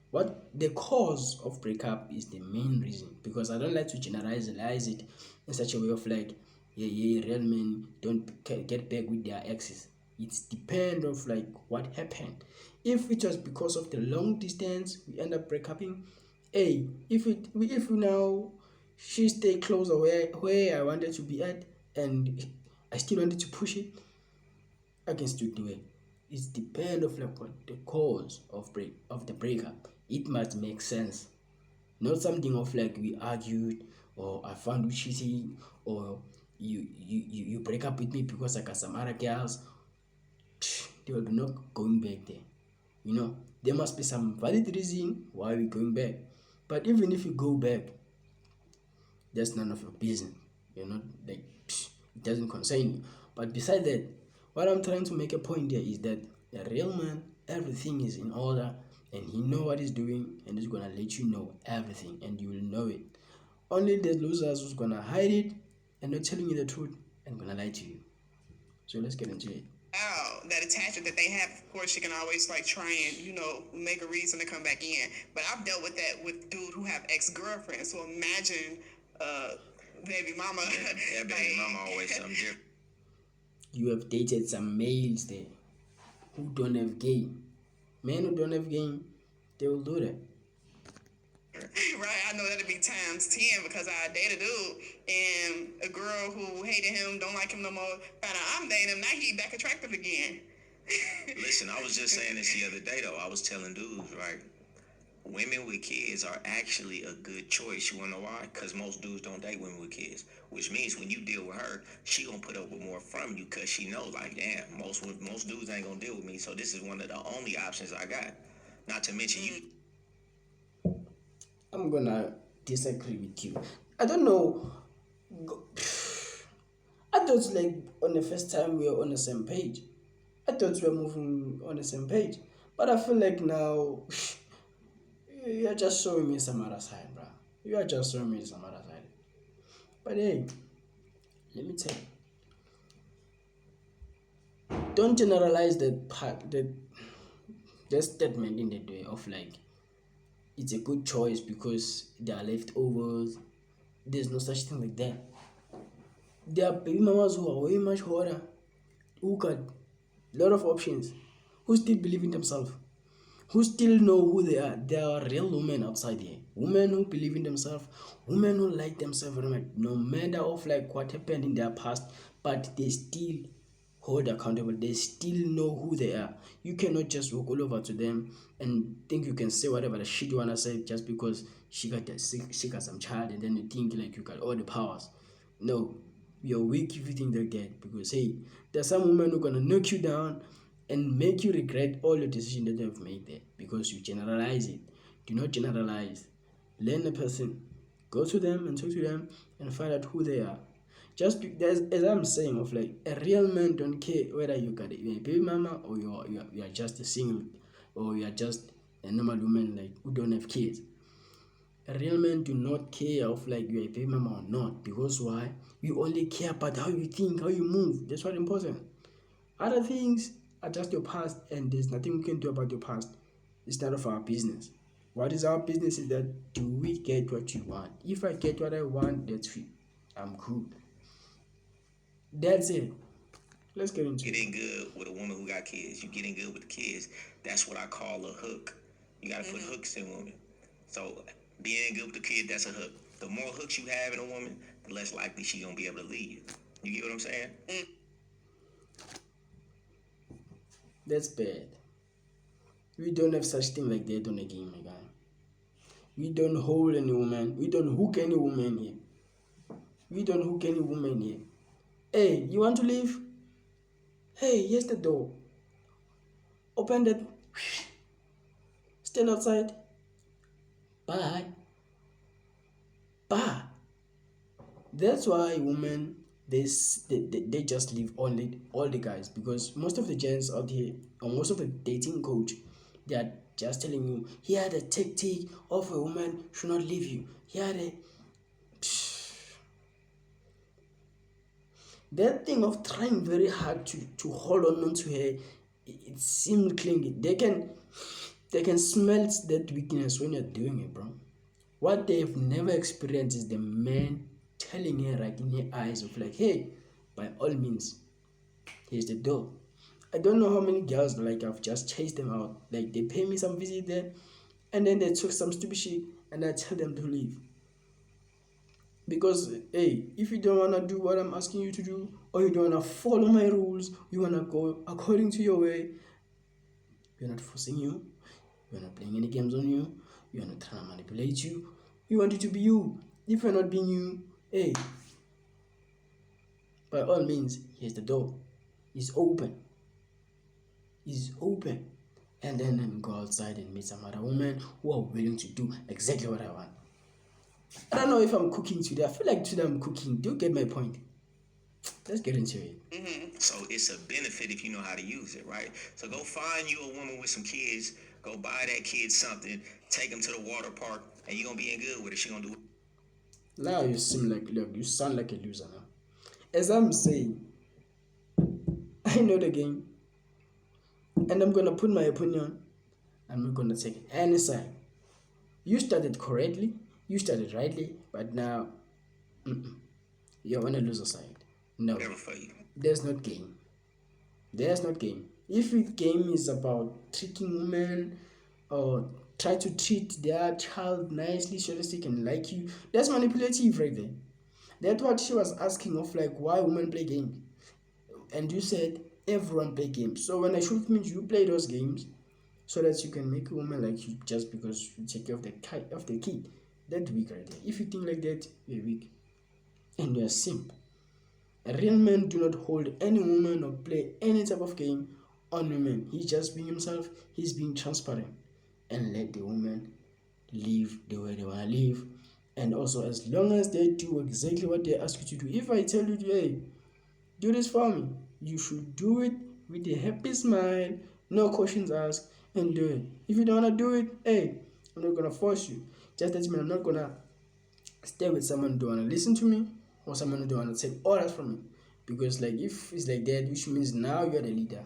Speaker 1: What the cause of breakup is the main reason, because I don't like to generalize it in such a way of like, real men don't get back with their exes. It's depend of like what happened. If it was because of the long distance, we end up breaking. Hey, if now she stay closer where I wanted to be at, and I still wanted to push it, I can still do it. It depends of like what the cause of the breakup. It must make sense. Not something of like we argued, or I found you cheating, or you break up with me because I got some other girls. They will be not going back there. You know, there must be some valid reason why we're going back. But even if you go back, that's none of your business. You're not like, it doesn't concern you. But besides that, what I'm trying to make a point here is that a real man, everything is in order, and he know what he's doing, and he's gonna let you know everything, and you will know it. Only the losers who's gonna hide it and not telling you the truth and gonna lie to you. So let's get into it.
Speaker 4: That attachment that they have, of course, you can always like try and make a reason to come back in. But I've dealt with that with dudes who have ex-girlfriends. So imagine, baby mama.
Speaker 2: Yeah, baby mama always something different.
Speaker 1: You have dated some males there who don't have game. Men who don't have game, they will do that.
Speaker 4: Right, I know that'd be times 10 because I dated a dude and a girl who hated him, don't like him no more, found out I'm dating him, now he back attractive again.
Speaker 2: Listen, I was just saying this the other day though. I was telling dudes, right? women with kids are actually a good choice. You wanna know why? Because most dudes don't date women with kids. Which means when you deal with her, she gonna put up with more from you because she know, like, damn, most dudes ain't gonna deal with me. So this is one of the only options I got. Not to mention you.
Speaker 1: I'm gonna disagree with you. I don't know. I thought like on the first time we were on the same page. I thought we were moving on the same page. But I feel like now you are just showing me some other side, bro. You are just showing me some other side. But hey, let me tell you. Don't generalize that statement in the way of like it's a good choice because there are leftovers. There's no such thing like that. There are baby mamas who are way much harder, who got a lot of options, who still believe in themselves, who still know who they are. There are real women outside here. Women who believe in themselves, women who like themselves very much, no matter of like what happened in their past, but they still hold accountable. They still know who they are. You cannot just walk all over to them and think you can say whatever the shit you wanna say just because she got some child, and then you think like you got all the powers. No, you're weak if you think like that, because hey, there's some women who are gonna knock you down and make you regret all the decisions that you've made there because you generalize it. Do not generalize. Learn a person. Go to them and talk to them and find out who they are. As I'm saying, of like a real man don't care whether you're a baby mama or you are just a single, or you are just a normal woman like who don't have kids. A real man do not care of like you're a baby mama or not, because why? You only care about how you think, how you move. That's what important. Other things are just your past, and there's nothing we can do about your past. It's none of our business. What is our business is that do we get what you want? If I get what I want, that's it. I'm good. That's it. Let's get into it.
Speaker 2: Getting good with a woman who got kids. You getting good with the kids. That's what I call a hook. You gotta put hooks in women. So being good with the kid, that's a hook. The more hooks you have in a woman, the less likely she gonna be able to leave you. You get what I'm saying?
Speaker 1: That's bad. We don't have such thing like that on the game, my guy. We don't hold any woman. We don't hook any woman here. We don't hook any woman here. Hey, you want to leave? Hey, here's the door. Open it. Stand outside. Bye. Bye. That's why women they just leave only all the guys, because most of the gents out here, or most of the dating coach, they are just telling you here the tactic of a woman should not leave you. Here the that thing of trying very hard to hold on to her, it seems clingy. They can smell that weakness when you're doing it, bro. What they've never experienced is the man telling her right in her eyes of like, hey, by all means, here's the door. I don't know how many girls like I've just chased them out. Like they pay me some visit there, and then they took some stupid shit, and I tell them to leave. Because hey, if you don't wanna do what I'm asking you to do, or you don't wanna follow my rules, you wanna go according to your way, we're not forcing you, we're not playing any games on you, we're not trying to manipulate you. You want it to be you. If you're not being you, hey, by all means, here's the door. It's open. It's open. And then I go outside and meet some other women who are willing to do exactly what I want. I don't know if I'm cooking today. I feel like today I'm cooking. Do you get my point? Let's get into it.
Speaker 2: So it's a benefit if you know how to use it, right? So go find you a woman with some kids. Go buy that kid something. Take them to the water park, and you're gonna be in good with it. She gonna do it.
Speaker 1: Now you seem like, look, you sound like a loser now. As I'm saying, I know the game, and I'm gonna put my opinion. I'm not gonna take any side. You started correctly, you started rightly, but now you're on a loser side. No,
Speaker 2: Whatever for you.
Speaker 1: there's not game. There's not game. If the game is about tricking women or try to treat their child nicely so that they can like you, that's manipulative right there. That's what she was asking of, like, why women play games. And you said everyone play games. So when I shoot means you play those games, so that you can make a woman like you just because you take care of the kid. That's weak right there. If you think like that, you're weak and you're simp. A real man do not hold any woman or play any type of game on women. He's just being himself. He's being transparent and let the woman live the way they want to live. And also, as long as they do exactly what they ask you to do. If I tell you, hey, do this for me, you should do it with a happy smile, no questions asked, and do it. If you don't want to do it, hey, I'm not going to force you. Just that means I'm not going to stay with someone who don't want to listen to me or someone who don't want to take orders from me. Because like if it's like that, which means now you're the leader.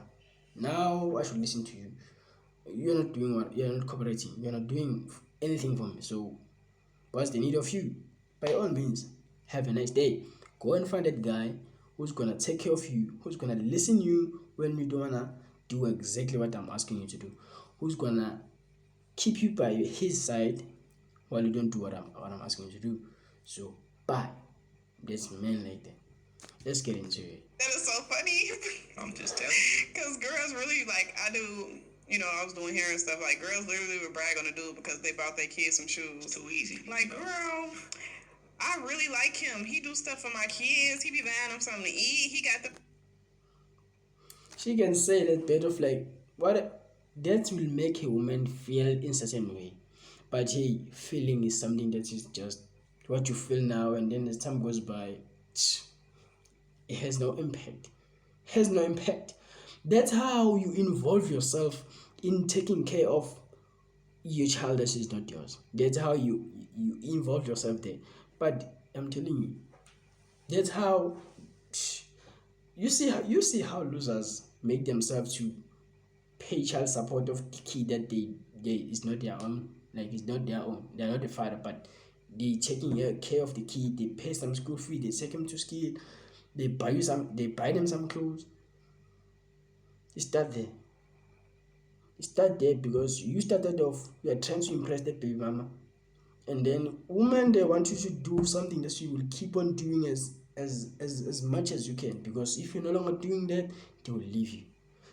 Speaker 1: Now I should listen to you. You're not doing what you're not cooperating. You're not doing anything for me. So what's the need of you? By all means, have a nice day. Go and find that guy who's gonna take care of you, who's gonna listen to you when you don't wanna do exactly what I'm asking you to do, who's gonna keep you by his side while you don't do what I'm asking you to do. So bye. That's men like that. Let's get into it.
Speaker 4: That is so funny.
Speaker 2: I'm just telling you.
Speaker 4: Because girls really, like, I do, I was doing hair and stuff. Like, girls literally would brag on the dude because they bought their kids some shoes.
Speaker 2: Too easy.
Speaker 4: Like, girl, I really like him. He do stuff for my kids. He be buying them something to eat. He got the...
Speaker 1: She can say that bit of like, what that will make a woman feel in certain way. But hey, feeling is something that is just what you feel now, and then as time goes by, it has no impact. Has no impact. That's how you involve yourself in taking care of your child that is not yours. That's how you involve yourself there. But I'm telling you, that's how you see how losers make themselves to pay child support of the kid that they is not their own. Like it's not their own. They're not the father, but they taking care of the kid. They pay some school fee. They take him to school. They buy them some clothes. You start there. You start there because you started off. You are trying to impress that baby mama, and then women they want you to do something that you will keep on doing as much as you can, because if you're no longer doing that, they will leave you.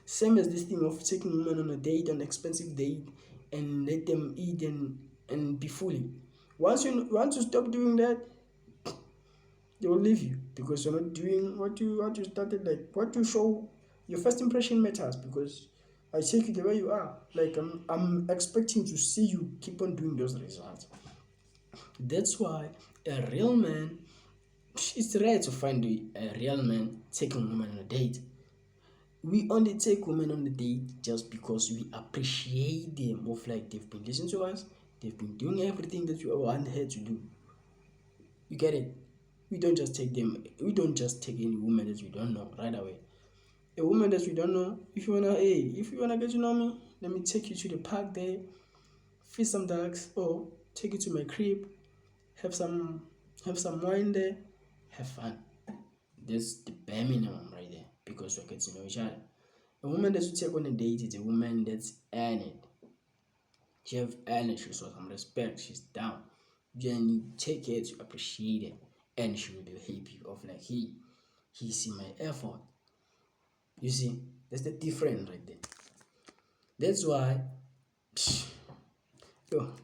Speaker 1: Same as this thing of taking women on a date, an expensive date, and let them eat and be fully. Once you stop doing that, they will leave you because you're not doing what you started. Like what you show, your first impression matters, because I take you the way you are. Like I'm expecting to see you keep on doing those results. That's why a real man, it's rare to find a real man taking a woman on a date. We only take women on the date just because we appreciate them, of like they've been listening to us, they've been doing everything that you want her to do. You get it? We don't just take any woman that we don't know right away. A woman that we don't know, if you wanna get to know me, let me take you to the park there, feed some dogs, or take you to my crib, have some wine there, have fun. That's the bare minimum right there, because we're getting to know each other. A woman that you take on a date is a woman that's earned it. She have earned it, she shows some respect, she's down. Then you take her to appreciate it, and she will be happy of like he see my effort. You see, that's the difference right there. That's why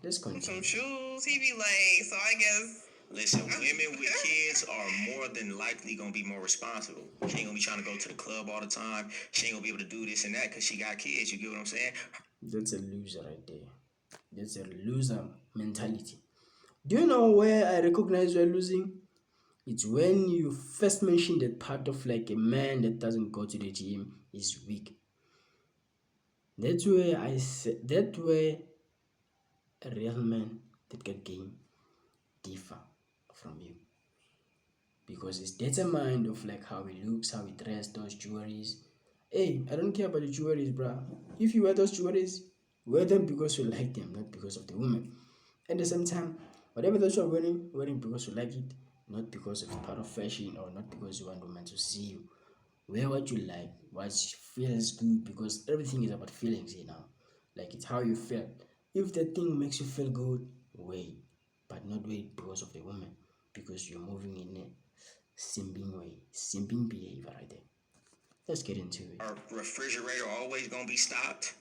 Speaker 1: let's continue.
Speaker 4: Some shoes. He be like, so I guess...
Speaker 2: Listen, women with kids are more than likely going to be more responsible. She ain't going to be trying to go to the club all the time. She ain't going to be able to do this and that because she got kids. You get what I'm saying?
Speaker 1: That's a loser right there. That's a loser mentality. Do you know where I recognize you're losing? It's when you first mention that part of like a man that doesn't go to the gym is weak. That's where a real man that get game differ from you, because it's determined of like how he looks, how he dress, those jewelries. Hey, I don't care about the jewelries, bruh. If you wear those jewelries, wear them because you like them, not because of the woman. At the same time, whatever that you're wearing because you like it, not because it's part of fashion or not because you want women to see you. Wear what you like, what feels good, because everything is about feelings, Like it's how you feel. If that thing makes you feel good, wear, but not wear it because of the woman, because you're moving in a simping way, simping behavior right there. Let's get into it.
Speaker 2: Our refrigerator always going to be stocked.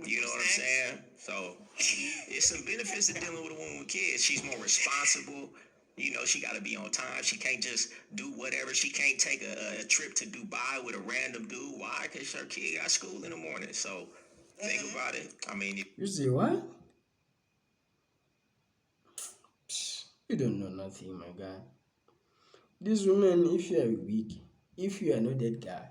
Speaker 2: You know what I'm saying? So it's some benefits to dealing with a woman with kids. She's more responsible. You know, she got to be on time. She can't just do whatever. She can't take a trip to Dubai with a random dude. Why? Because her kid got school in the morning. So think about it. I mean,
Speaker 1: You say what? You don't know nothing, my guy. These women, if you are weak, if you are not that guy,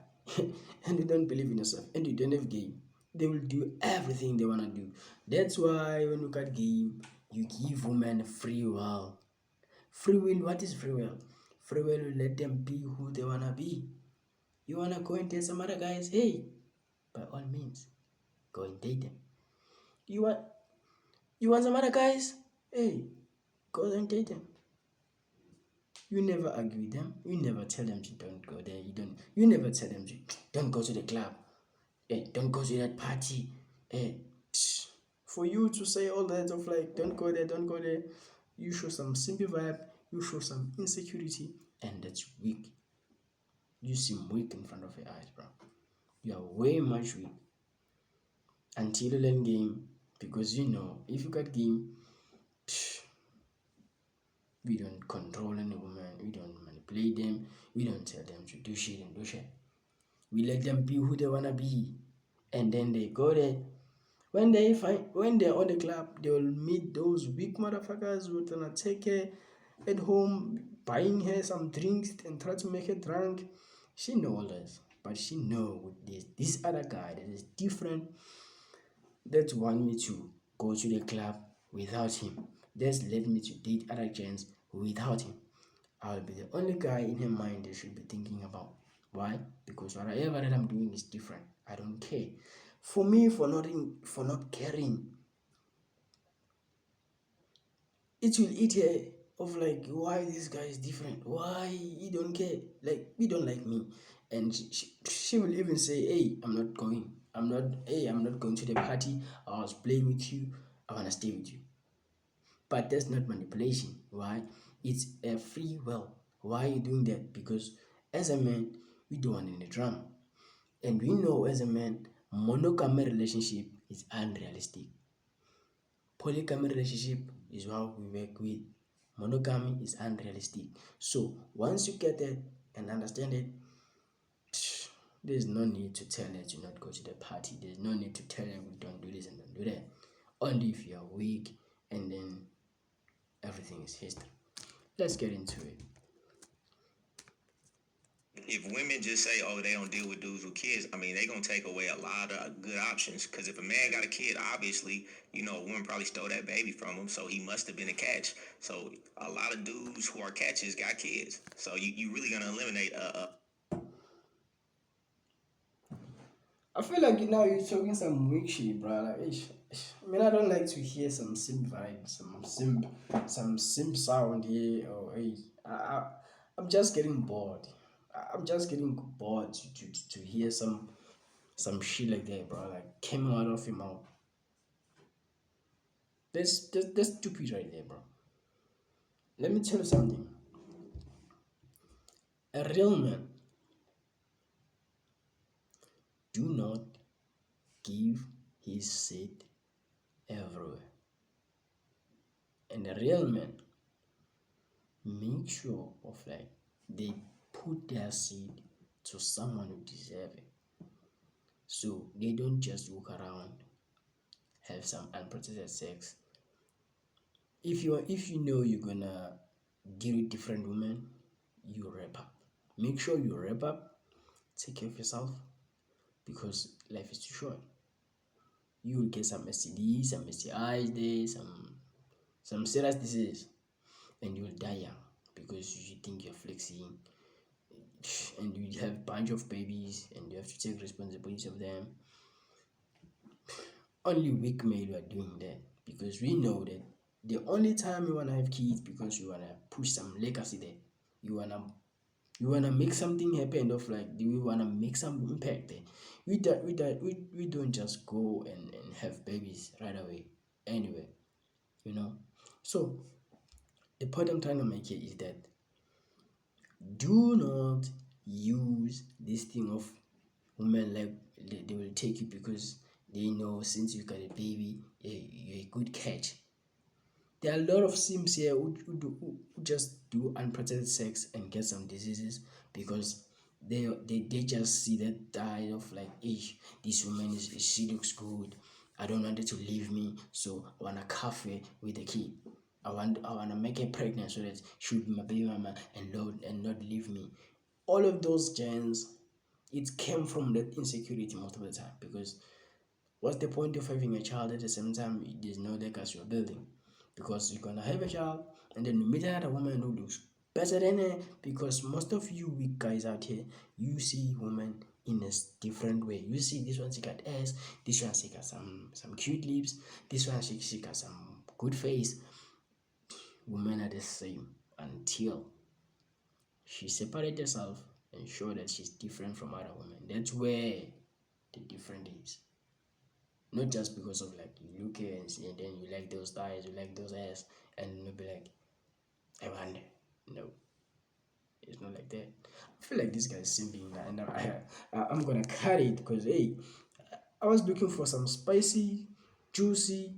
Speaker 1: and you don't believe in yourself, and you don't have game, they will do everything they wanna do. That's why when you look at game, you give women free will. Free will, what is free will? Free will will let them be who they wanna be. You wanna go and date some other guys? Hey, by all means, go and date them. You want some other guys? Hey, go and date them. You never argue with them. You never tell them to don't go there. You never tell them to don't go to the club. Don't go to that party. For you to say all that of like don't go there, don't go there, you show some simple vibe, you show some insecurity, and that's weak. You seem weak in front of your eyes, bro. You are way much weak. Until you learn game, because you know if you got game, we don't control any woman, we don't manipulate them, we don't tell them to do shit and do shit. We let them be who they wanna be, and then they go there. When they're on the club, they will meet those weak motherfuckers who are gonna take her at home, buying her some drinks and try to make her drunk. She know all this, but she know with this other guy that is different, that want me to go to the club without him. That's led me to date other gents without him. I'll be the only guy in her mind they should be thinking about. Why? Because whatever that I'm doing is different. I don't care. For me, for not caring, it will eat her of like why this guy is different. Why he don't care? Like he don't like me, and she will even say, "Hey, I'm not going. I'm not going to the party. I was playing with you. I wanna stay with you." But that's not manipulation. Why? It's a free will. Why are you doing that? Because as a man, we don't want any drama. And we know as a man, monogamy relationship is unrealistic. Polygamy relationship is what we work with. Monogamy is unrealistic. So once you get it and understand it, there's no need to tell her to not go to the party. There's no need to tell her we don't do this and don't do that. Only if you are weak, and then everything is history. Let's get into it.
Speaker 2: if women just say, oh, they don't deal with dudes with kids, I mean, they going to take away a lot of good options. Because if a man got a kid, obviously, you know, a woman probably stole that baby from him. So he must have been a catch. So a lot of dudes who are catches got kids. So you really going to eliminate
Speaker 1: I feel like now you're talking some weak shit, bro. Like, I mean, I don't like to hear some simp vibe, some simp sound here. Or I'm just getting bored. I'm just getting bored to hear some shit like that, bro. Like came out of your mouth. That's stupid right there, bro. Let me tell you something. A real man do not give his seed everywhere. And a real man make sure of like they put their seed to someone who deserve it. So they don't just walk around, have some unprotected sex. If you know you're gonna deal with different women, you wrap up. Make sure you wrap up, take care of yourself, because life is too short. You will get some STDs, some STIs there, some serious diseases, and you will die young because you think you're flexing, and you have a bunch of babies and you have to take responsibility of them. Only weak male are doing that, because we know that the only time you want to have kids because you want to push some legacy there. You wanna make something happen, of like we wanna make some impact there. We don't just go and have babies right away anyway, you know. So the point I'm trying to make here is that do not use this thing of women like they will take you because they know since you got a baby, you're a good catch. There are a lot of sims here who just do unprotected sex and get some diseases because they just see that die of like, hey, this woman she looks good. I don't want her to leave me, so I wanna cuff her with a kid. I wanna make her pregnant so that she'll be my baby mama and not leave me. All of those gens, it came from that insecurity most of the time, because what's the point of having a child at the same time there's no legacy you're building? Because you're gonna have a child and then you meet another woman who looks better than her, because most of you weak guys out here, you see women in a different way. You see this one she got ass, this one she got some cute lips, this one she got some good face. Women are the same until she separates herself and show that she's different from other women. That's where the difference is. Not just because of like you look here and see, and then you like those thighs, you like those ass, and you'll be like, I wonder. No, it's not like that. I feel like this guy is simping now, and I'm gonna cut it because hey, I was looking for some spicy, juicy,